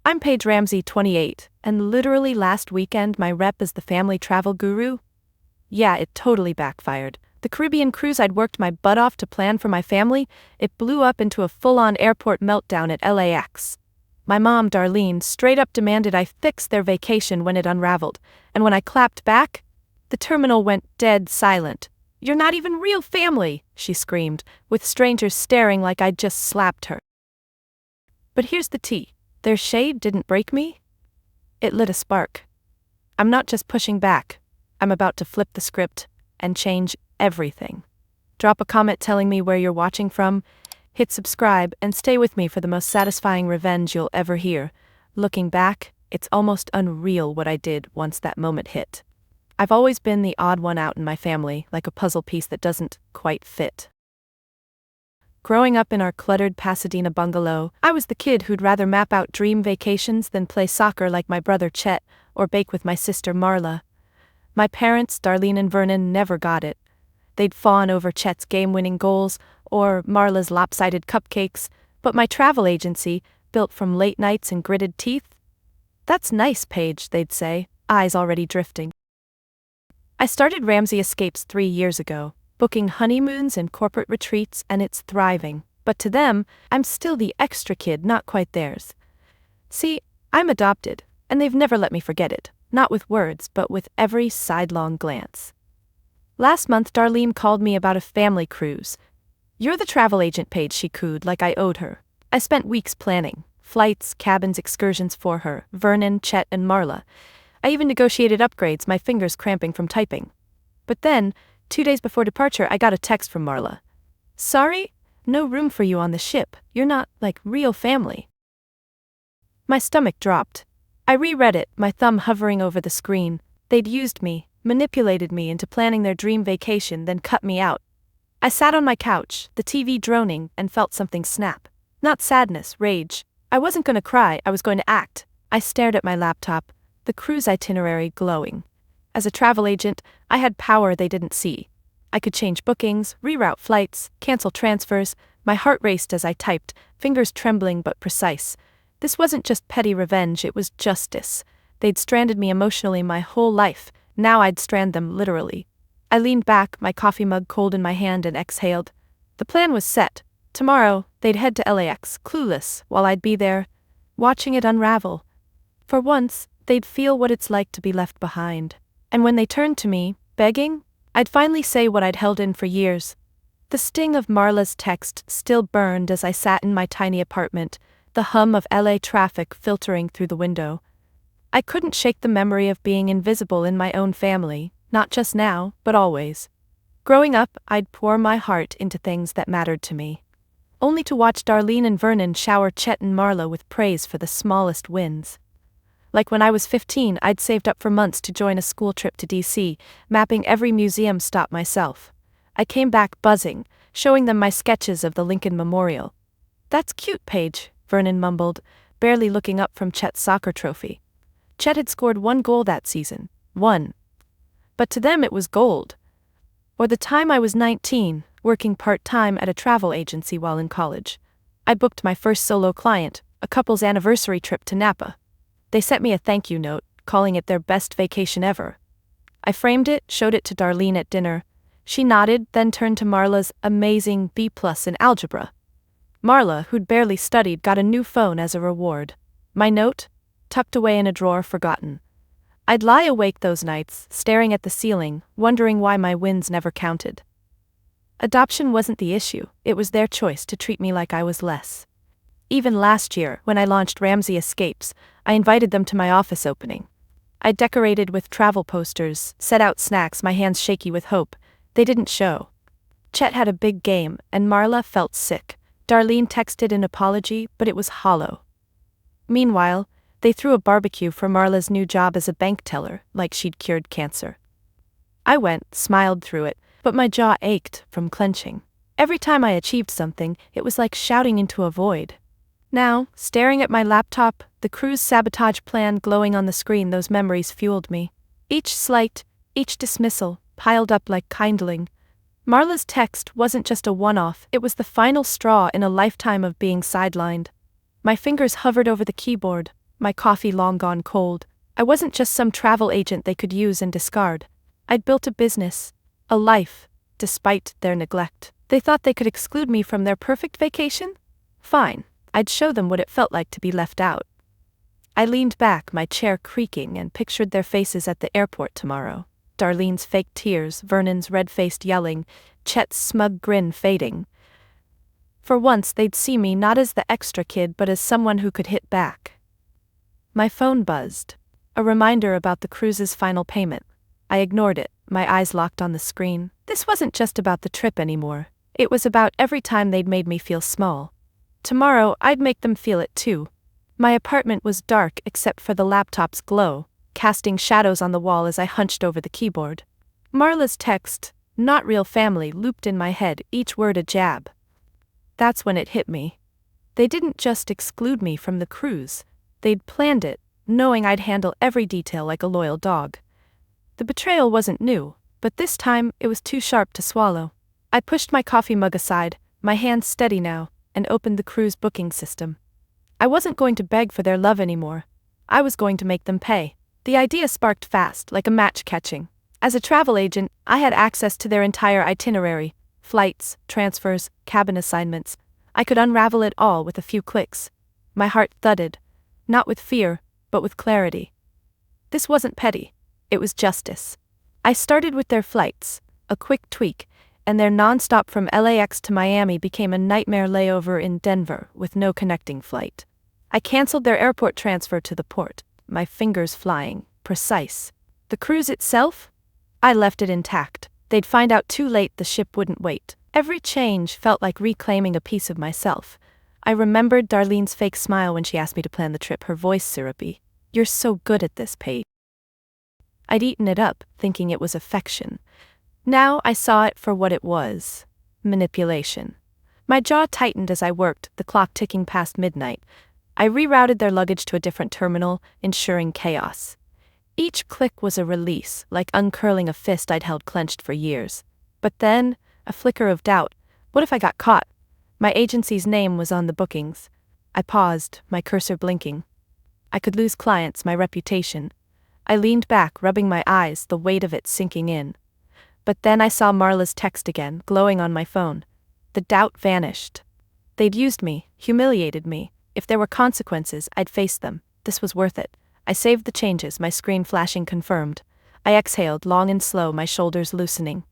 I'm Paige Ramsey, 28, and literally last weekend my rep as the family travel guru? Yeah, it totally backfired. The Caribbean cruise I'd worked my butt off to plan for my family, it blew up into a full-on airport meltdown at LAX. My mom, Darlene, straight up demanded I fix their vacation when it unraveled, and when I clapped back, the terminal went dead silent. "You're not even real family," she screamed, with strangers staring like I'd just slapped her. But here's the tea. Their shade didn't break me. It lit a spark. I'm not just pushing back. I'm about to flip the script and change everything. Drop a comment telling me where you're watching from, hit subscribe, and stay with me for the most satisfying revenge you'll ever hear. Looking back, it's almost unreal what I did once that moment hit. I've always been the odd one out in my family, like a puzzle piece that doesn't quite fit. Growing up in our cluttered Pasadena bungalow, I was the kid who'd rather map out dream vacations than play soccer like my brother Chet or bake with my sister Marla. My parents, Darlene and Vernon, never got it. They'd fawn over Chet's game-winning goals or Marla's lopsided cupcakes, but my travel agency, built from late nights and gritted teeth? "That's nice, Paige," they'd say, eyes already drifting. I started Ramsey Escapes 3 years ago, booking honeymoons and corporate retreats, and it's thriving. But to them, I'm still the extra kid, not quite theirs. See, I'm adopted, and they've never let me forget it, not with words, but with every sidelong glance. Last month, Darlene called me about a family cruise. "You're the travel agent," Paige, she cooed like I owed her. I spent weeks planning flights, cabins, excursions for her, Vernon, Chet, and Marla. I even negotiated upgrades, my fingers cramping from typing. But then, 2 days before departure, I got a text from Marla. "Sorry, no room for you on the ship. You're not, like, real family." My stomach dropped. I reread it, my thumb hovering over the screen. They'd used me, manipulated me into planning their dream vacation, then cut me out. I sat on my couch, the TV droning, and felt something snap. Not sadness, rage. I wasn't going to cry, I was going to act. I stared at my laptop, the cruise itinerary glowing. As a travel agent, I had power they didn't see. I could change bookings, reroute flights, cancel transfers. My heart raced as I typed, fingers trembling but precise. This wasn't just petty revenge, it was justice. They'd stranded me emotionally my whole life. Now I'd strand them literally. I leaned back, my coffee mug cold in my hand, and exhaled. The plan was set. Tomorrow, they'd head to LAX, clueless, while I'd be there, watching it unravel. For once, they'd feel what it's like to be left behind. And when they turned to me, begging, I'd finally say what I'd held in for years. The sting of Marla's text still burned as I sat in my tiny apartment, the hum of LA traffic filtering through the window. I couldn't shake the memory of being invisible in my own family, not just now, but always. Growing up, I'd pour my heart into things that mattered to me, only to watch Darlene and Vernon shower Chet and Marla with praise for the smallest wins. Like when I was 15, I'd saved up for months to join a school trip to DC, mapping every museum stop myself. I came back buzzing, showing them my sketches of the Lincoln Memorial. "That's cute, Paige," Vernon mumbled, barely looking up from Chet's soccer trophy. Chet had scored 1 goal that season. 1. But to them it was gold. Or the time I was 19, working part-time at a travel agency while in college. I booked my first solo client, a couple's anniversary trip to Napa. They sent me a thank you note, calling it their best vacation ever. I framed it, showed it to Darlene at dinner. She nodded, then turned to Marla's amazing B+ in algebra. Marla, who'd barely studied, got a new phone as a reward. My note? Tucked away in a drawer, forgotten. I'd lie awake those nights, staring at the ceiling, wondering why my wins never counted. Adoption wasn't the issue, it was their choice to treat me like I was less. Even last year, when I launched Ramsey Escapes, I invited them to my office opening. I decorated with travel posters, set out snacks, my hands shaky with hope. They didn't show. Chet had a big game, and Marla felt sick. Darlene texted an apology, but it was hollow. Meanwhile, they threw a barbecue for Marla's new job as a bank teller, like she'd cured cancer. I went, smiled through it, but my jaw ached from clenching. Every time I achieved something, it was like shouting into a void. Now, staring at my laptop, the cruise sabotage plan glowing on the screen, those memories fueled me. Each slight, each dismissal, piled up like kindling. Marla's text wasn't just a one-off, it was the final straw in a lifetime of being sidelined. My fingers hovered over the keyboard. my coffee long gone cold. I wasn't just some travel agent they could use and discard. I'd built a business, a life, despite their neglect. They thought they could exclude me from their perfect vacation? Fine, I'd show them what it felt like to be left out. I leaned back, my chair creaking, and pictured their faces at the airport tomorrow. Darlene's fake tears, Vernon's red-faced yelling, Chet's smug grin fading. For once they'd see me not as the extra kid but as someone who could hit back. My phone buzzed. A reminder about the cruise's final payment. I ignored it, my eyes locked on the screen. This wasn't just about the trip anymore. It was about every time they'd made me feel small. Tomorrow I'd make them feel it too. My apartment was dark except for the laptop's glow, casting shadows on the wall as I hunched over the keyboard. Marla's text, "Not real family," looped in my head, each word a jab. That's when it hit me. They didn't just exclude me from the cruise. They'd planned it, knowing I'd handle every detail like a loyal dog. The betrayal wasn't new, but this time it was too sharp to swallow. I pushed my coffee mug aside, my hands steady now, and opened the cruise booking system. I wasn't going to beg for their love anymore. I was going to make them pay. The idea sparked fast, like a match catching. As a travel agent, I had access to their entire itinerary, flights, transfers, cabin assignments. I could unravel it all with a few clicks. My heart thudded, not with fear, but with clarity. This wasn't petty. It was justice. I started with their flights, a quick tweak, and their nonstop from LAX to Miami became a nightmare layover in Denver with no connecting flight. I canceled their airport transfer to the port, my fingers flying, precise. The cruise itself? I left it intact. They'd find out too late the ship wouldn't wait. Every change felt like reclaiming a piece of myself. I remembered Darlene's fake smile when she asked me to plan the trip, her voice syrupy. "You're so good at this, Paige." I'd eaten it up, thinking it was affection. Now I saw it for what it was: manipulation. My jaw tightened as I worked, the clock ticking past midnight. I rerouted their luggage to a different terminal, ensuring chaos. Each click was a release, like uncurling a fist I'd held clenched for years. But then, a flicker of doubt. What if I got caught? My agency's name was on the bookings. I paused, my cursor blinking. I could lose clients, my reputation. I leaned back, rubbing my eyes, the weight of it sinking in. But then I saw Marla's text again, glowing on my phone. The doubt vanished. They'd used me, humiliated me. If there were consequences, I'd face them. This was worth it. I saved the changes, my screen flashing confirmed. I exhaled, long and slow, my shoulders loosening.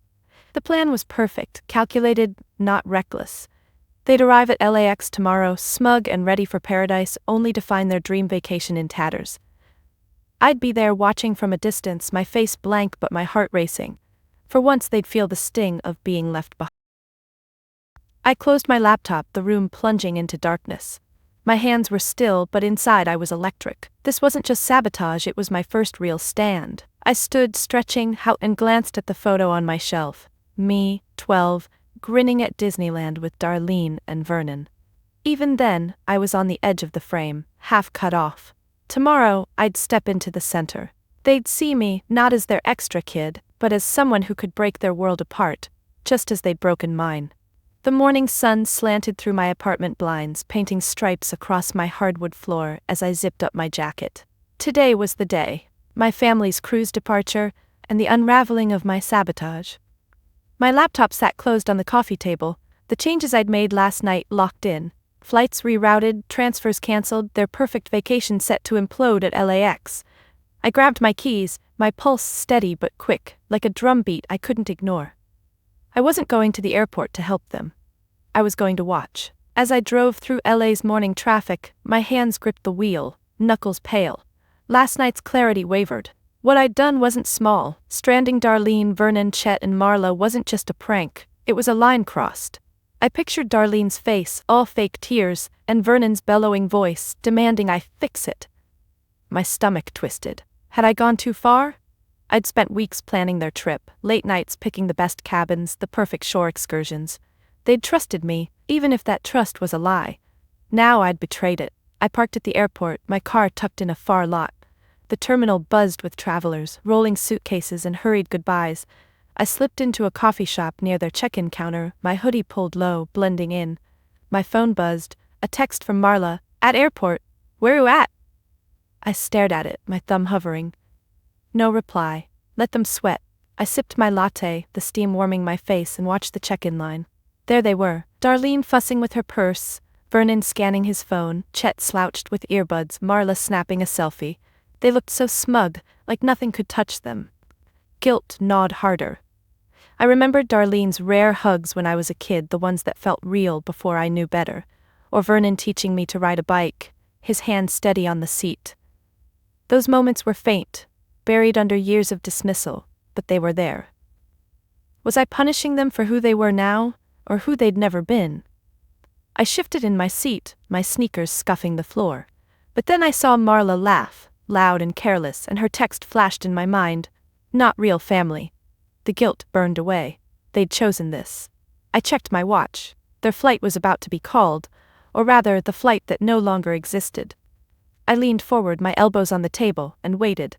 The plan was perfect, calculated, not reckless. They'd arrive at LAX tomorrow, smug and ready for paradise, only to find their dream vacation in tatters. I'd be there watching from a distance, my face blank but my heart racing. For once they'd feel the sting of being left behind. I closed my laptop, the room plunging into darkness. My hands were still, but inside I was electric. This wasn't just sabotage, it was my first real stand. I stood, stretching out, and glanced at the photo on my shelf. Me, 12, grinning at Disneyland with Darlene and Vernon. Even then, I was on the edge of the frame, half cut off. Tomorrow, I'd step into the center. They'd see me, not as their extra kid, but as someone who could break their world apart, just as they'd broken mine. The morning sun slanted through my apartment blinds, painting stripes across my hardwood floor as I zipped up my jacket. Today was the day. My family's cruise departure, and the unraveling of my sabotage. My laptop sat closed on the coffee table, the changes I'd made last night locked in. Flights rerouted, transfers cancelled, their perfect vacation set to implode at LAX. I grabbed my keys, my pulse steady but quick, like a drumbeat I couldn't ignore. I wasn't going to the airport to help them. I was going to watch. As I drove through LA's morning traffic, my hands gripped the wheel, knuckles pale. Last night's clarity wavered. What I'd done wasn't small. Stranding Darlene, Vernon, Chet, and Marla wasn't just a prank. It was a line crossed. I pictured Darlene's face, all fake tears, and Vernon's bellowing voice, demanding I fix it. My stomach twisted. Had I gone too far? I'd spent weeks planning their trip, late nights picking the best cabins, the perfect shore excursions. They'd trusted me, even if that trust was a lie. Now I'd betrayed it. I parked at the airport, my car tucked in a far lot. The terminal buzzed with travelers, rolling suitcases and hurried goodbyes. I slipped into a coffee shop near their check-in counter, my hoodie pulled low, blending in. My phone buzzed, a text from Marla, "At airport. Where you at?" I stared at it, my thumb hovering. No reply. Let them sweat. I sipped my latte, the steam warming my face, and watched the check-in line. There they were, Darlene fussing with her purse, Vernon scanning his phone, Chet slouched with earbuds, Marla snapping a selfie. They looked so smug, like nothing could touch them. Guilt gnawed harder. I remembered Darlene's rare hugs when I was a kid, the ones that felt real before I knew better. Or Vernon teaching me to ride a bike, his hand steady on the seat. Those moments were faint, buried under years of dismissal, but they were there. Was I punishing them for who they were now, or who they'd never been? I shifted in my seat, my sneakers scuffing the floor. But then I saw Marla laugh, loud and careless, and her text flashed in my mind. Not real family. The guilt burned away. They'd chosen this. I checked my watch. Their flight was about to be called, or rather, the flight that no longer existed. I leaned forward, my elbows on the table, and waited.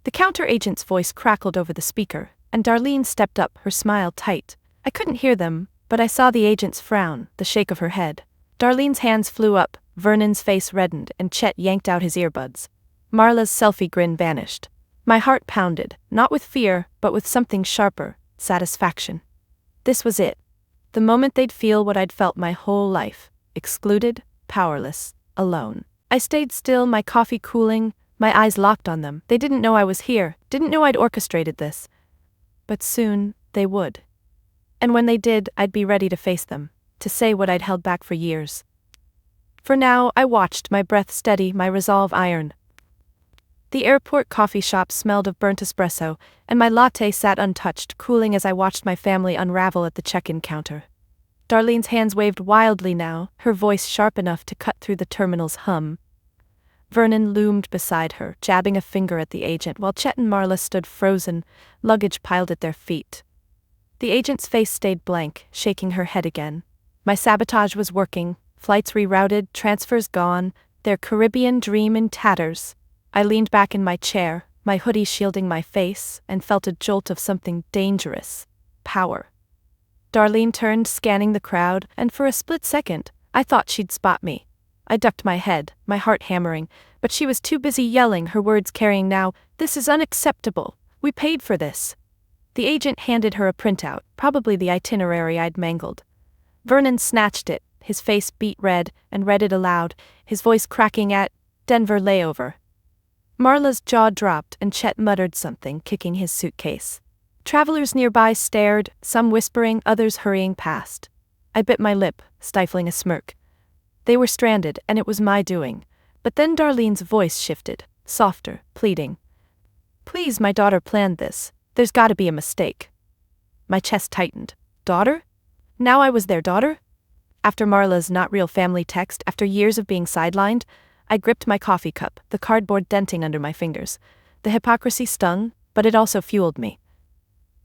The counter agent's voice crackled over the speaker, and Darlene stepped up, her smile tight. I couldn't hear them, but I saw the agent's frown, the shake of her head. Darlene's hands flew up, Vernon's face reddened, and Chet yanked out his earbuds. Marla's selfie grin vanished. My heart pounded, not with fear, but with something sharper, satisfaction. This was it. The moment they'd feel what I'd felt my whole life. Excluded, powerless, alone. I stayed still, my coffee cooling, my eyes locked on them. They didn't know I was here, didn't know I'd orchestrated this. But soon, they would. And when they did, I'd be ready to face them, to say what I'd held back for years. For now, I watched, my breath steady, my resolve iron. The airport coffee shop smelled of burnt espresso, and my latte sat untouched, cooling as I watched my family unravel at the check-in counter. Darlene's hands waved wildly now, her voice sharp enough to cut through the terminal's hum. Vernon loomed beside her, jabbing a finger at the agent, while Chet and Marla stood frozen, luggage piled at their feet. The agent's face stayed blank, shaking her head again. My sabotage was working, flights rerouted, transfers gone, their Caribbean dream in tatters. I leaned back in my chair, my hoodie shielding my face, and felt a jolt of something dangerous. Power. Darlene turned, scanning the crowd, and for a split second, I thought she'd spot me. I ducked my head, my heart hammering, but she was too busy yelling, her words carrying now, "This is unacceptable. We paid for this." The agent handed her a printout, probably the itinerary I'd mangled. Vernon snatched it, his face beet red, and read it aloud, his voice cracking at Denver layover. Marla's jaw dropped, and Chet muttered something, kicking his suitcase. Travelers nearby stared, some whispering, others hurrying past. I bit my lip, stifling a smirk. They were stranded, and it was my doing. But then Darlene's voice shifted, softer, pleading. "Please, my daughter planned this. There's gotta be a mistake." My chest tightened. Daughter? Now I was their daughter? After Marla's not real family text, after years of being sidelined, I gripped my coffee cup, the cardboard denting under my fingers. The hypocrisy stung, but it also fueled me.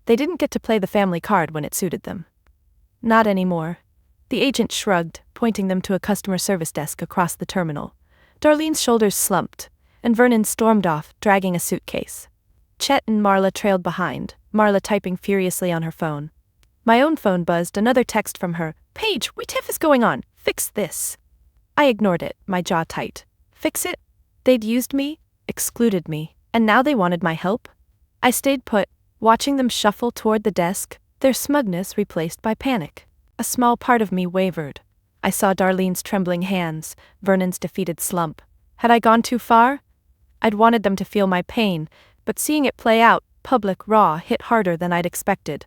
They didn't get to play the family card when it suited them. Not anymore. The agent shrugged, pointing them to a customer service desk across the terminal. Darlene's shoulders slumped, and Vernon stormed off, dragging a suitcase. Chet and Marla trailed behind, Marla typing furiously on her phone. My own phone buzzed, another text from her. "Paige, what the f is going on? Fix this." I ignored it, my jaw tight. Fix it? They'd used me, excluded me, and now they wanted my help? I stayed put, watching them shuffle toward the desk, their smugness replaced by panic. A small part of me wavered. I saw Darlene's trembling hands, Vernon's defeated slump. Had I gone too far? I'd wanted them to feel my pain, but seeing it play out, public, raw, hit harder than I'd expected.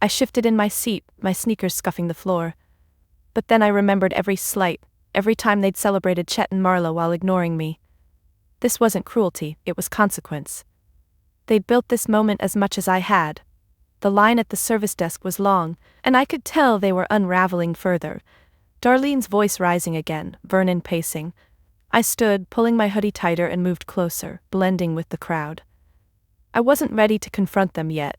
I shifted in my seat, my sneakers scuffing the floor. But then I remembered every slight, every time they'd celebrated Chet and Marla while ignoring me. This wasn't cruelty, it was consequence. They'd built this moment as much as I had. The line at the service desk was long, and I could tell they were unraveling further. Darlene's voice rising again, Vernon pacing. I stood, pulling my hoodie tighter, and moved closer, blending with the crowd. I wasn't ready to confront them yet,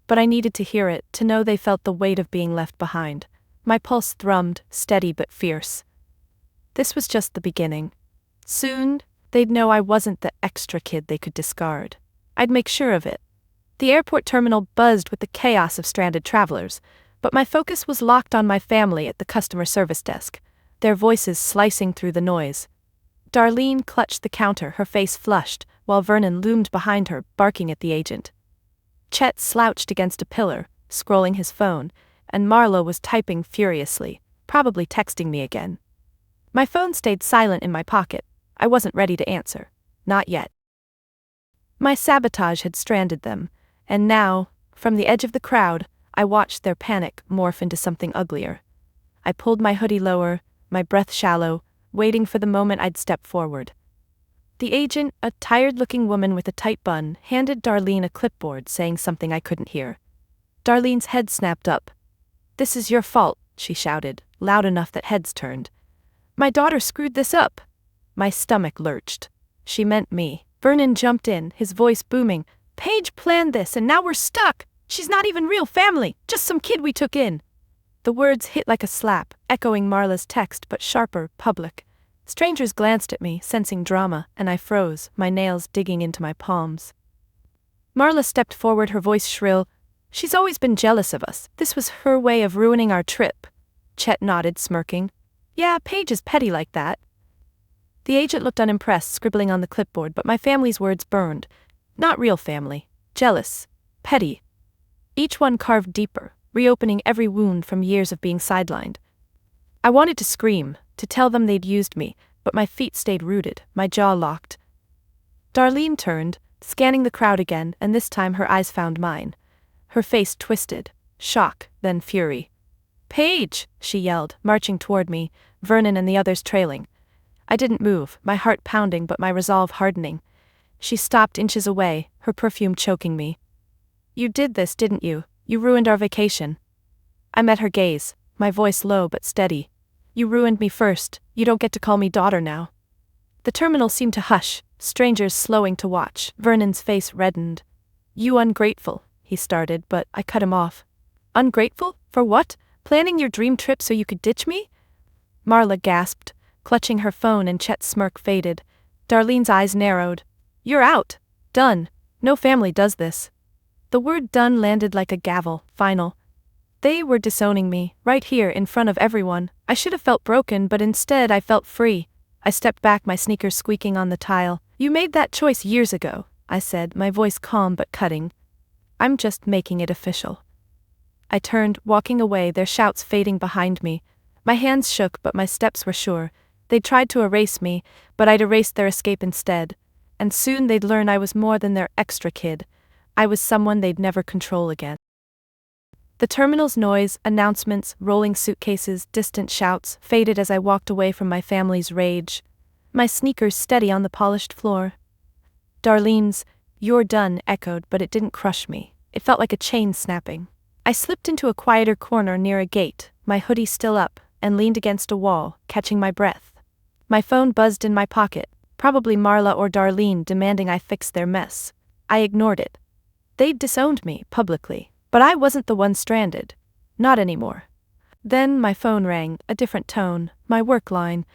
but I needed to hear it, to know they felt the weight of being left behind. My pulse thrummed, steady but fierce. This was just the beginning. Soon, they'd know I wasn't the extra kid they could discard. I'd make sure of it. The airport terminal buzzed with the chaos of stranded travelers, but my focus was locked on my family at the customer service desk, their voices slicing through the noise. Darlene clutched the counter, her face flushed, while Vernon loomed behind her, barking at the agent. Chet slouched against a pillar, scrolling his phone, and Marla was typing furiously, probably texting me again. My phone stayed silent in my pocket. I wasn't ready to answer. Not yet. My sabotage had stranded them, and now, from the edge of the crowd, I watched their panic morph into something uglier. I pulled my hoodie lower, my breath shallow, waiting for the moment I'd step forward. The agent, a tired-looking woman with a tight bun, handed Darlene a clipboard saying something I couldn't hear. Darlene's head snapped up. "This is your fault," she shouted, loud enough that heads turned. "My daughter screwed this up." My stomach lurched. She meant me. Vernon jumped in, his voice booming. "Paige planned this, and now we're stuck. She's not even real family, just some kid we took in." The words hit like a slap, echoing Marla's text but sharper, public. Strangers glanced at me, sensing drama, and I froze, my nails digging into my palms. Marla stepped forward, her voice shrill. "She's always been jealous of us. This was her way of ruining our trip." Chet nodded, smirking. "Yeah, Paige is petty like that." The agent looked unimpressed, scribbling on the clipboard, but my family's words burned. Not real family. Jealous. Petty. Each one carved deeper, reopening every wound from years of being sidelined. I wanted to scream, to tell them they'd used me, but my feet stayed rooted, my jaw locked. Darlene turned, scanning the crowd again, and this time her eyes found mine. Her face twisted, shock, then fury. "Paige!" she yelled, marching toward me, Vernon and the others trailing. I didn't move, my heart pounding but my resolve hardening. She stopped inches away, her perfume choking me. "You did this, didn't you? You ruined our vacation." I met her gaze, my voice low but steady. "You ruined me first, you don't get to call me daughter now." The terminal seemed to hush, strangers slowing to watch. Vernon's face reddened. "You ungrateful," he started, but I cut him off. "Ungrateful? For what? Planning your dream trip so you could ditch me?" Marla gasped, clutching her phone, and Chet's smirk faded. Darlene's eyes narrowed. "You're out. Done. No family does this." The word done landed like a gavel, final. They were disowning me, right here in front of everyone. I should have felt broken, but instead I felt free. I stepped back, my sneakers squeaking on the tile. "You made that choice years ago," I said, my voice calm but cutting. "I'm just making it official." I turned, walking away, their shouts fading behind me. My hands shook, but my steps were sure. They'd tried to erase me, but I'd erased their escape instead. And soon they'd learn I was more than their extra kid. I was someone they'd never control again. The terminal's noise, announcements, rolling suitcases, distant shouts, faded as I walked away from my family's rage. My sneakers steady on the polished floor. Darlene's, "You're done," echoed, but it didn't crush me. It felt like a chain snapping. I slipped into a quieter corner near a gate, my hoodie still up, and leaned against a wall, catching my breath. My phone buzzed in my pocket, probably Marla or Darlene demanding I fix their mess. I ignored it. They'd disowned me, publicly, but I wasn't the one stranded. Not anymore. Then my phone rang, a different tone, my work line.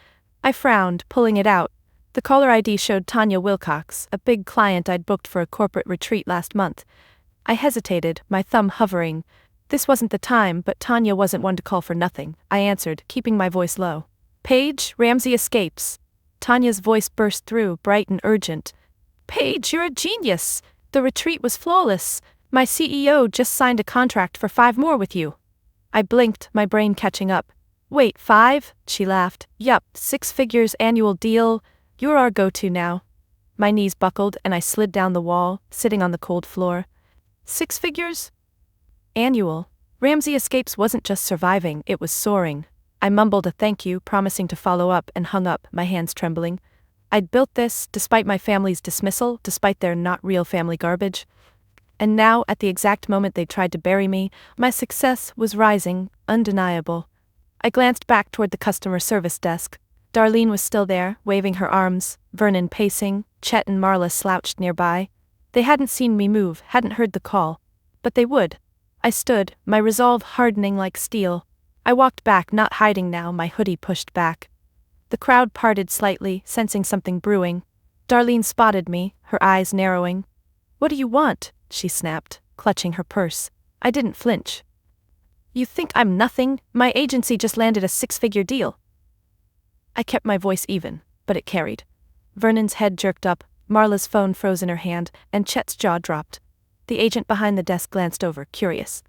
I frowned, pulling it out. The caller ID showed Tanya Wilcox, a big client I'd booked for a corporate retreat last month. I hesitated, my thumb hovering. This wasn't the time, but Tanya wasn't one to call for nothing. I answered, keeping my voice low. "Paige, Ramsey escapes." Tanya's voice burst through, bright and urgent. "Paige, you're a genius. The retreat was flawless. My CEO just signed a contract for 5 more with you." I blinked, my brain catching up. "Wait, 5? She laughed. "Yup, 6 figures annual deal. You're our go-to now." My knees buckled and I slid down the wall, sitting on the cold floor. 6 figures? Annual. Ramsey Escapes wasn't just surviving, it was soaring. I mumbled a thank you, promising to follow up, and hung up, my hands trembling. I'd built this, despite my family's dismissal, despite their not real family garbage. And now, at the exact moment they tried to bury me, my success was rising, undeniable. I glanced back toward the customer service desk. Darlene was still there, waving her arms, Vernon pacing, Chet and Marla slouched nearby. They hadn't seen me move, hadn't heard the call. But they would. I stood, my resolve hardening like steel. I walked back, not hiding now, my hoodie pushed back. The crowd parted slightly, sensing something brewing. Darlene spotted me, her eyes narrowing. "What do you want?" she snapped, clutching her purse. I didn't flinch. "You think I'm nothing? My agency just landed a 6-figure deal." I kept my voice even, but it carried. Vernon's head jerked up, Marla's phone froze in her hand, and Chet's jaw dropped. The agent behind the desk glanced over, curious.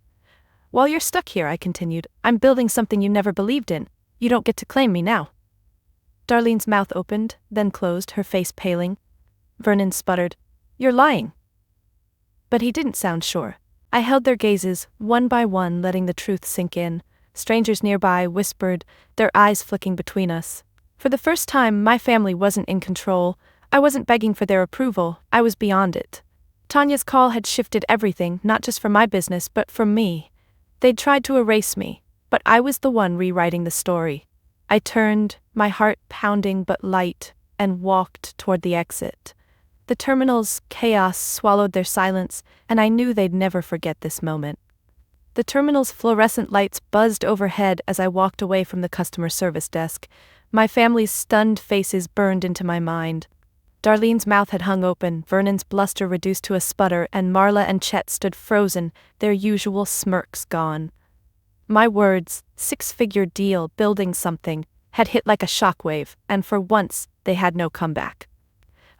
While you're stuck here, I continued, I'm building something you never believed in. You don't get to claim me now. Darlene's mouth opened, then closed, her face paling. Vernon sputtered, You're lying. But he didn't sound sure. I held their gazes, one by one, letting the truth sink in. Strangers nearby whispered, their eyes flicking between us. For the first time, my family wasn't in control. I wasn't begging for their approval, I was beyond it. Tanya's call had shifted everything, not just for my business, but for me. They'd tried to erase me, but I was the one rewriting the story. I turned, my heart pounding but light, and walked toward the exit. The terminal's chaos swallowed their silence, and I knew they'd never forget this moment. The terminal's fluorescent lights buzzed overhead as I walked away from the customer service desk. My family's stunned faces burned into my mind. Darlene's mouth had hung open, Vernon's bluster reduced to a sputter, and Marla and Chet stood frozen, their usual smirks gone. My words, six-figure deal, building something, had hit like a shockwave, and for once, they had no comeback.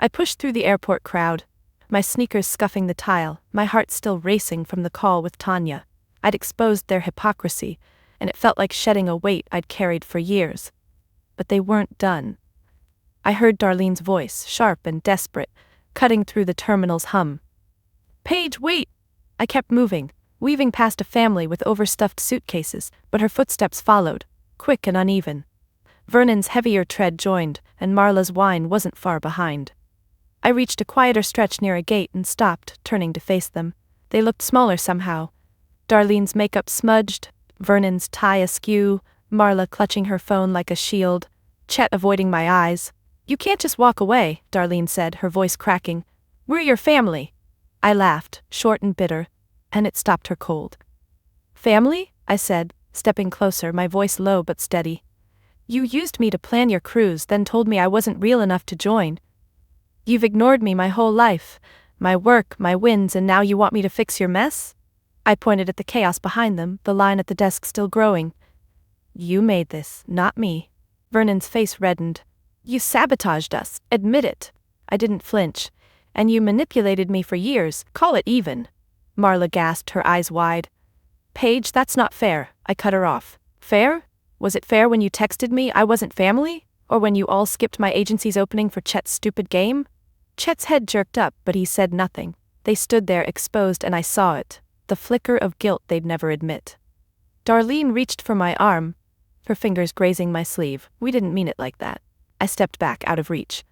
I pushed through the airport crowd, my sneakers scuffing the tile, my heart still racing from the call with Tanya. I'd exposed their hypocrisy, and it felt like shedding a weight I'd carried for years. But they weren't done. I heard Darlene's voice, sharp and desperate, cutting through the terminal's hum. Paige, wait! I kept moving, weaving past a family with overstuffed suitcases, but her footsteps followed, quick and uneven. Vernon's heavier tread joined, and Marla's whine wasn't far behind. I reached a quieter stretch near a gate and stopped, turning to face them. They looked smaller somehow. Darlene's makeup smudged, Vernon's tie askew, Marla clutching her phone like a shield, Chet avoiding my eyes. You can't just walk away, Darlene said, her voice cracking. We're your family. I laughed, short and bitter, and it stopped her cold. Family? I said, stepping closer, my voice low but steady. You used me to plan your cruise, then told me I wasn't real enough to join. You've ignored me my whole life, my work, my wins, and now you want me to fix your mess? I pointed at the chaos behind them, the line at the desk still growing. You made this, not me. Vernon's face reddened. You sabotaged us, admit it. I didn't flinch. And you manipulated me for years, call it even. Marla gasped, her eyes wide. Paige, that's not fair, I cut her off. Fair? Was it fair when you texted me I wasn't family? Or when you all skipped my agency's opening for Chet's stupid game? Chet's head jerked up, but he said nothing. They stood there exposed and I saw it, the flicker of guilt they'd never admit. Darlene reached for my arm, her fingers grazing my sleeve. We didn't mean it like that. I stepped back out of reach.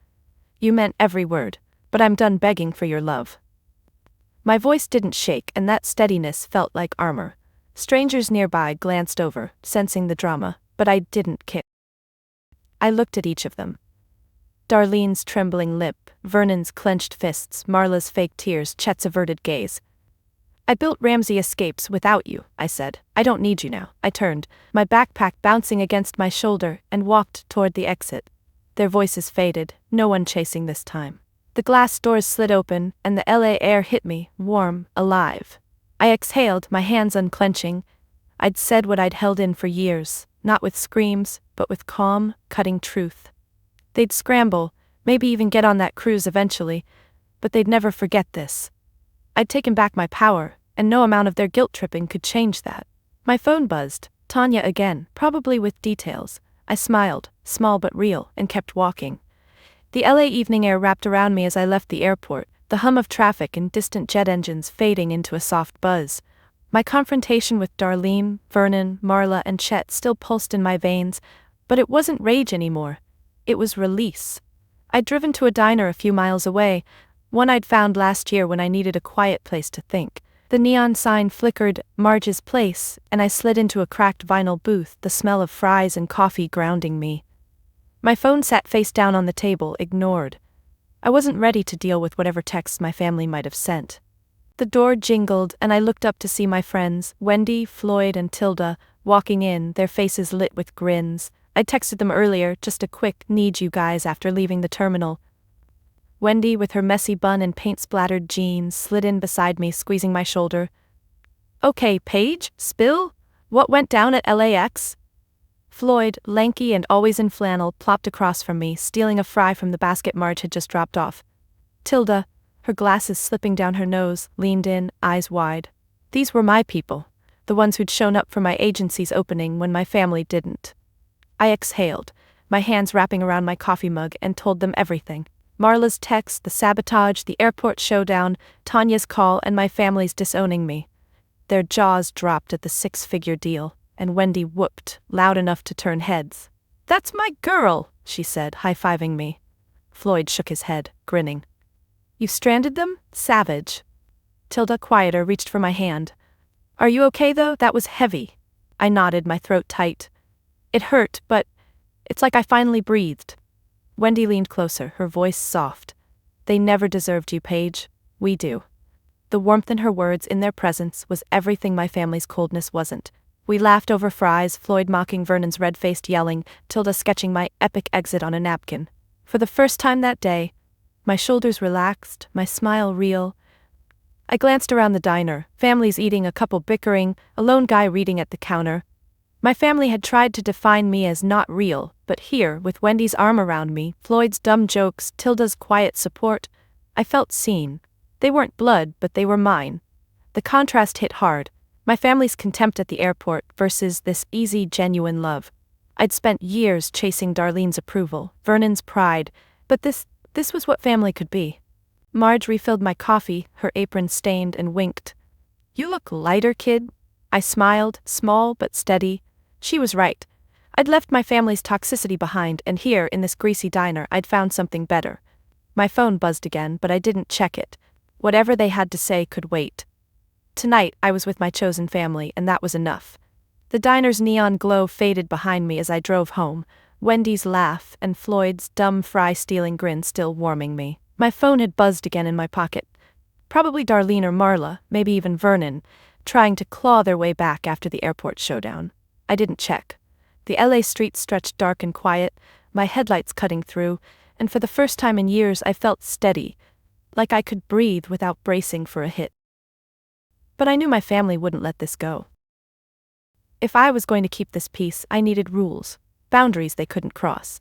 You meant every word, but I'm done begging for your love. My voice didn't shake, and that steadiness felt like armor. Strangers nearby glanced over, sensing the drama, but I didn't kick. I looked at each of them. Darlene's trembling lip, Vernon's clenched fists, Marla's fake tears, Chet's averted gaze. I built Ramsey Escapes without you, I said. I don't need you now. I turned, my backpack bouncing against my shoulder, and walked toward the exit. Their voices faded, no one chasing this time. The glass doors slid open, and the LA air hit me, warm, alive. I exhaled, my hands unclenching. I'd said what I'd held in for years, not with screams, but with calm, cutting truth. They'd scramble, maybe even get on that cruise eventually, but they'd never forget this. I'd taken back my power, and no amount of their guilt-tripping could change that. My phone buzzed, Tanya again, probably with details. I smiled, small but real, and kept walking. The LA evening air wrapped around me as I left the airport, the hum of traffic and distant jet engines fading into a soft buzz. My confrontation with Darlene, Vernon, Marla, and Chet still pulsed in my veins, but it wasn't rage anymore. It was release. I'd driven to a diner a few miles away, one I'd found last year when I needed a quiet place to think. The neon sign flickered, Marge's Place, and I slid into a cracked vinyl booth, the smell of fries and coffee grounding me. My phone sat face down on the table, ignored. I wasn't ready to deal with whatever texts my family might have sent. The door jingled, and I looked up to see my friends, Wendy, Floyd, and Tilda, walking in, their faces lit with grins. I'd texted them earlier, just a quick, need you guys, after leaving the terminal. Wendy, with her messy bun and paint-splattered jeans, slid in beside me, squeezing my shoulder. Okay, Paige, spill? What went down at LAX? Floyd, lanky and always in flannel, plopped across from me, stealing a fry from the basket Marge had just dropped off. Tilda, her glasses slipping down her nose, leaned in, eyes wide. These were my people, the ones who'd shown up for my agency's opening when my family didn't. I exhaled, my hands wrapping around my coffee mug, and told them everything. Marla's text, the sabotage, the airport showdown, Tanya's call, and my family's disowning me. Their jaws dropped at the 6-figure deal, and Wendy whooped, loud enough to turn heads. "That's my girl," she said, high-fiving me. Floyd shook his head, grinning. "You stranded them? Savage." Tilda, quieter, reached for my hand. "Are you okay though? That was heavy." I nodded, my throat tight. It hurt, but it's like I finally breathed. Wendy leaned closer, her voice soft. "They never deserved you, Paige. We do." The warmth in her words, in their presence, was everything my family's coldness wasn't. We laughed over fries, Floyd mocking Vernon's red-faced yelling, Tilda sketching my epic exit on a napkin. For the first time that day, my shoulders relaxed, my smile real. I glanced around the diner, families eating, a couple bickering, a lone guy reading at the counter. My family had tried to define me as not real, but here, with Wendy's arm around me, Floyd's dumb jokes, Tilda's quiet support, I felt seen. They weren't blood, but they were mine. The contrast hit hard. My family's contempt at the airport versus this easy, genuine love. I'd spent years chasing Darlene's approval, Vernon's pride, but this was what family could be. Marge refilled my coffee, her apron stained, and winked. "You look lighter, kid." I smiled, small but steady. She was right. I'd left my family's toxicity behind, and here, in this greasy diner, I'd found something better. My phone buzzed again, but I didn't check it. Whatever they had to say could wait. Tonight, I was with my chosen family, and that was enough. The diner's neon glow faded behind me as I drove home, Wendy's laugh and Floyd's dumb fry-stealing grin still warming me. My phone had buzzed again in my pocket. Probably Darlene or Marla, maybe even Vernon, trying to claw their way back after the airport showdown. I didn't check. The LA streets stretched dark and quiet, my headlights cutting through, and for the first time in years I felt steady, like I could breathe without bracing for a hit. But I knew my family wouldn't let this go. If I was going to keep this peace, I needed rules, boundaries they couldn't cross.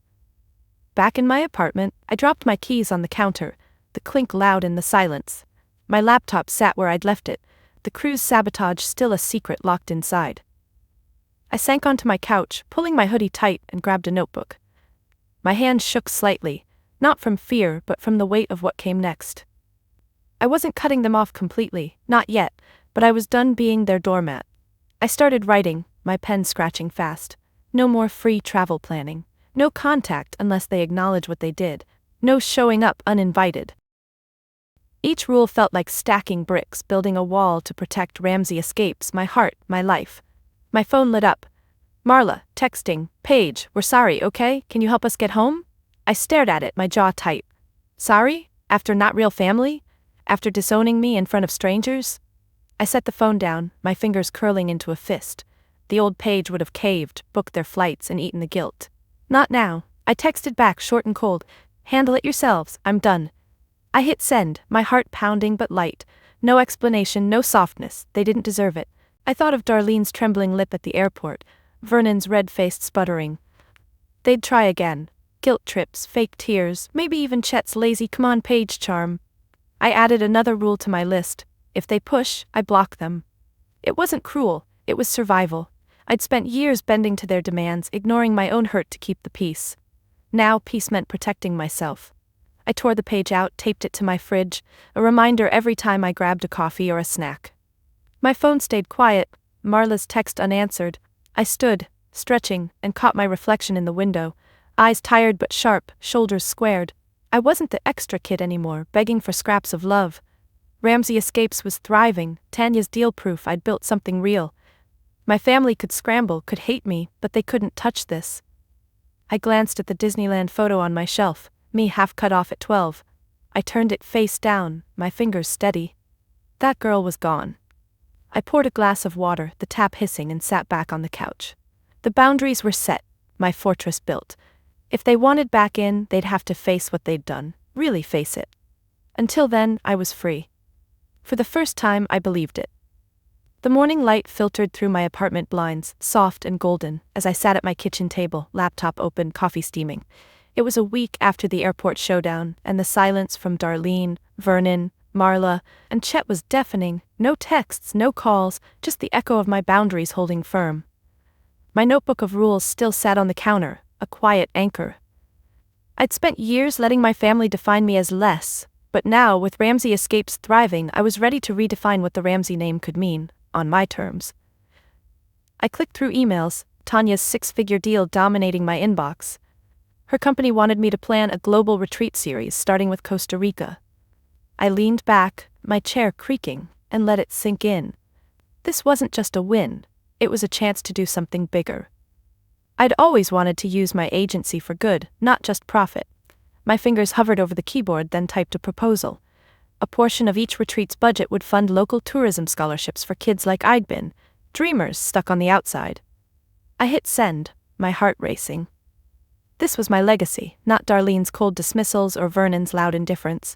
Back in my apartment, I dropped my keys on the counter, the clink loud in the silence. My laptop sat where I'd left it, the crew's sabotage still a secret locked inside. I sank onto my couch, pulling my hoodie tight, and grabbed a notebook. My hands shook slightly, not from fear but from the weight of what came next. I wasn't cutting them off completely, not yet, but I was done being their doormat. I started writing, my pen scratching fast. No more free travel planning. No contact unless they acknowledge what they did. No showing up uninvited. Each rule felt like stacking bricks, building a wall to protect Ramsey escapes, my heart, my life. My phone lit up. "Marla, texting, Paige, we're sorry, okay? Can you help us get home?" I stared at it, my jaw tight. Sorry? After not real family? After disowning me in front of strangers? I set the phone down, my fingers curling into a fist. The old Paige would have caved, booked their flights, and eaten the guilt. Not now. I texted back short and cold. "Handle it yourselves, I'm done." I hit send, my heart pounding but light. No explanation, no softness, they didn't deserve it. I thought of Darlene's trembling lip at the airport, Vernon's red-faced sputtering. They'd try again. Guilt trips, fake tears, maybe even Chet's lazy come-on Paige charm. I added another rule to my list. If they push, I block them. It wasn't cruel, it was survival. I'd spent years bending to their demands, ignoring my own hurt to keep the peace. Now peace meant protecting myself. I tore the page out, taped it to my fridge, a reminder every time I grabbed a coffee or a snack. My phone stayed quiet, Marla's text unanswered. I stood, stretching, and caught my reflection in the window, eyes tired but sharp, shoulders squared. I wasn't the extra kid anymore, begging for scraps of love. Ramsey Escapes was thriving, Tanya's deal proof I'd built something real. My family could scramble, could hate me, but they couldn't touch this. I glanced at the Disneyland photo on my shelf, me half cut off at 12. I turned it face down, my fingers steady. That girl was gone. I poured a glass of water, the tap hissing, and sat back on the couch. The boundaries were set, my fortress built. If they wanted back in, they'd have to face what they'd done, really face it. Until then, I was free. For the first time, I believed it. The morning light filtered through my apartment blinds, soft and golden, as I sat at my kitchen table, laptop open, coffee steaming. It was a week after the airport showdown, and the silence from Darlene, Vernon, Marla, and Chet was deafening. No texts, no calls, just the echo of my boundaries holding firm. My notebook of rules still sat on the counter, a quiet anchor. I'd spent years letting my family define me as less, but now, with Ramsey Escapes thriving, I was ready to redefine what the Ramsey name could mean, on my terms. I clicked through emails, Tanya's six-figure deal dominating my inbox. Her company wanted me to plan a global retreat series starting with Costa Rica. I leaned back, my chair creaking, and let it sink in. This wasn't just a win, it was a chance to do something bigger. I'd always wanted to use my agency for good, not just profit. My fingers hovered over the keyboard, then typed a proposal. A portion of each retreat's budget would fund local tourism scholarships for kids like I'd been, dreamers stuck on the outside. I hit send, my heart racing. This was my legacy, not Darlene's cold dismissals or Vernon's loud indifference.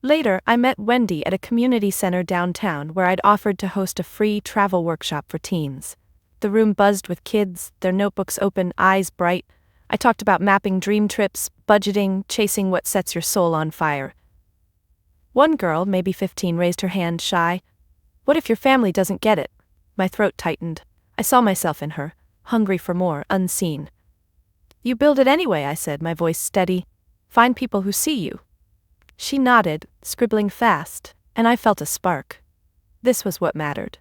Later, I met Wendy at a community center downtown where I'd offered to host a free travel workshop for teens. The room buzzed with kids, their notebooks open, eyes bright. I talked about mapping dream trips, budgeting, chasing what sets your soul on fire. One girl, maybe 15, raised her hand, shy. "What if your family doesn't get it?" My throat tightened. I saw myself in her, hungry for more, unseen. "You build it anyway," I said, my voice steady. "Find people who see you." She nodded, scribbling fast, and I felt a spark. This was what mattered.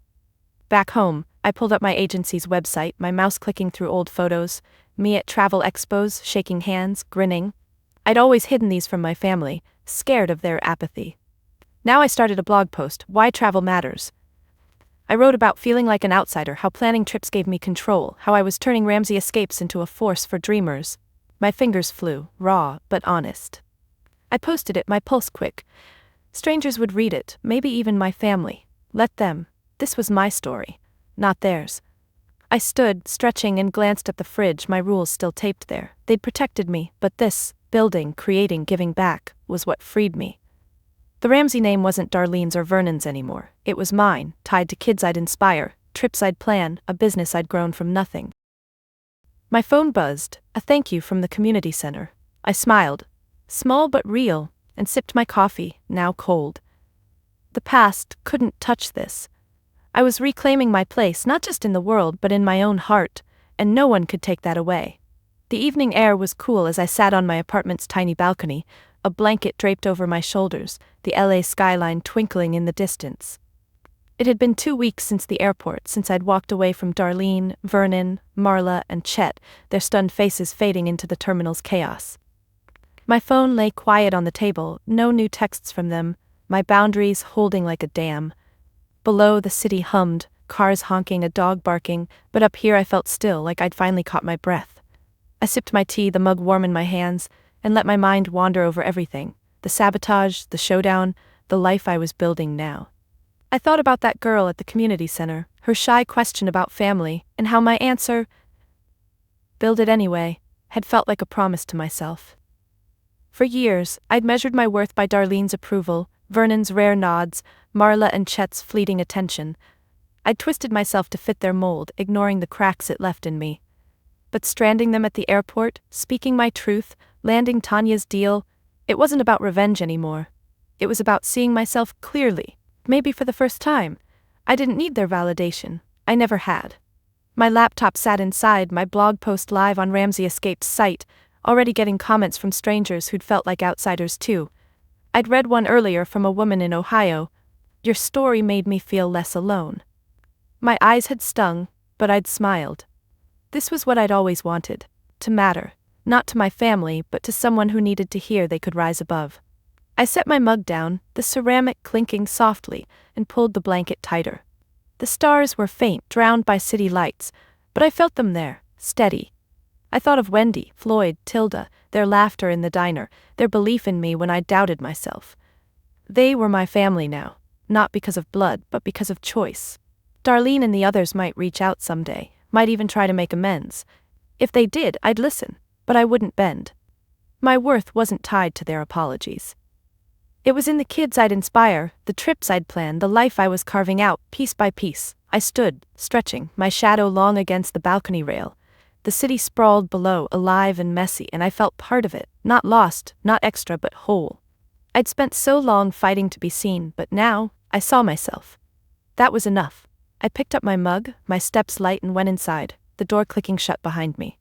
Back home, I pulled up my agency's website, my mouse clicking through old photos, me at travel expos, shaking hands, grinning. I'd always hidden these from my family, scared of their apathy. Now I started a blog post, Why Travel Matters. I wrote about feeling like an outsider, how planning trips gave me control, how I was turning Ramsey Escapes into a force for dreamers. My fingers flew, raw but honest. I posted it, my pulse quick. Strangers would read it, maybe even my family. Let them. This was my story, not theirs. I stood, stretching, and glanced at the fridge, my rules still taped there. They'd protected me, but this, building, creating, giving back, was what freed me. The Ramsey name wasn't Darlene's or Vernon's anymore. It was mine, tied to kids I'd inspire, trips I'd plan, a business I'd grown from nothing. My phone buzzed, a thank you from the community center. I smiled, small but real, and sipped my coffee, now cold. The past couldn't touch this. I was reclaiming my place not just in the world but in my own heart, and no one could take that away. The evening air was cool as I sat on my apartment's tiny balcony, a blanket draped over my shoulders, the LA skyline twinkling in the distance. It had been 2 weeks since the airport, since I'd walked away from Darlene, Vernon, Marla, and Chet, their stunned faces fading into the terminal's chaos. My phone lay quiet on the table, no new texts from them, my boundaries holding like a dam. Below, the city hummed, cars honking, a dog barking, but up here I felt still, like I'd finally caught my breath. I sipped my tea, the mug warm in my hands, and let my mind wander over everything, the sabotage, the showdown, the life I was building now. I thought about that girl at the community center, her shy question about family, and how my answer, "Build it anyway," had felt like a promise to myself. For years, I'd measured my worth by Darlene's approval, Vernon's rare nods, Marla and Chet's fleeting attention. I'd twisted myself to fit their mold, ignoring the cracks it left in me. But stranding them at the airport, speaking my truth, landing Tanya's deal, it wasn't about revenge anymore. It was about seeing myself clearly, maybe for the first time. I didn't need their validation. I never had. My laptop sat inside, my blog post live on Ramsey Escapes' site, already getting comments from strangers who'd felt like outsiders too. I'd read one earlier from a woman in Ohio. "Your story made me feel less alone." My eyes had stung, but I'd smiled. This was what I'd always wanted, to matter, not to my family, but to someone who needed to hear they could rise above. I set my mug down, the ceramic clinking softly, and pulled the blanket tighter. The stars were faint, drowned by city lights, but I felt them there, steady. I thought of Wendy, Floyd, Tilda, their laughter in the diner, their belief in me when I doubted myself. They were my family now, not because of blood, but because of choice. Darlene and the others might reach out someday, might even try to make amends. If they did, I'd listen, but I wouldn't bend. My worth wasn't tied to their apologies. It was in the kids I'd inspire, the trips I'd plan, the life I was carving out, piece by piece. I stood, stretching, my shadow long against the balcony rail. The city sprawled below, alive and messy, and I felt part of it, not lost, not extra, but whole. I'd spent so long fighting to be seen, but now, I saw myself. That was enough. I picked up my mug, my steps light, and went inside, the door clicking shut behind me.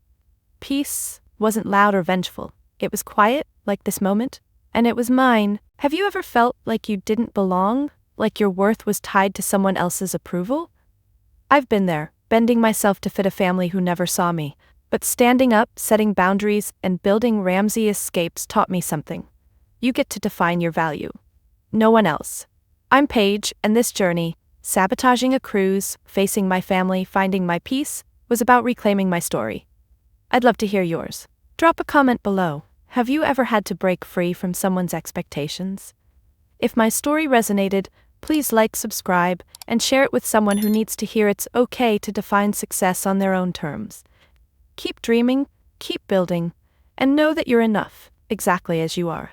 Peace wasn't loud or vengeful. It was quiet, like this moment, and it was mine. Have you ever felt like you didn't belong? Like your worth was tied to someone else's approval? I've been there, bending myself to fit a family who never saw me, but standing up, setting boundaries, and building Ramsey escapes taught me something. You get to define your value. No one else. I'm Paige, and this journey, sabotaging a cruise, facing my family, finding my peace, was about reclaiming my story. I'd love to hear yours. Drop a comment below. Have you ever had to break free from someone's expectations? If my story resonated, please like, subscribe, and share it with someone who needs to hear it's okay to define success on their own terms. Keep dreaming, keep building, and know that you're enough, exactly as you are.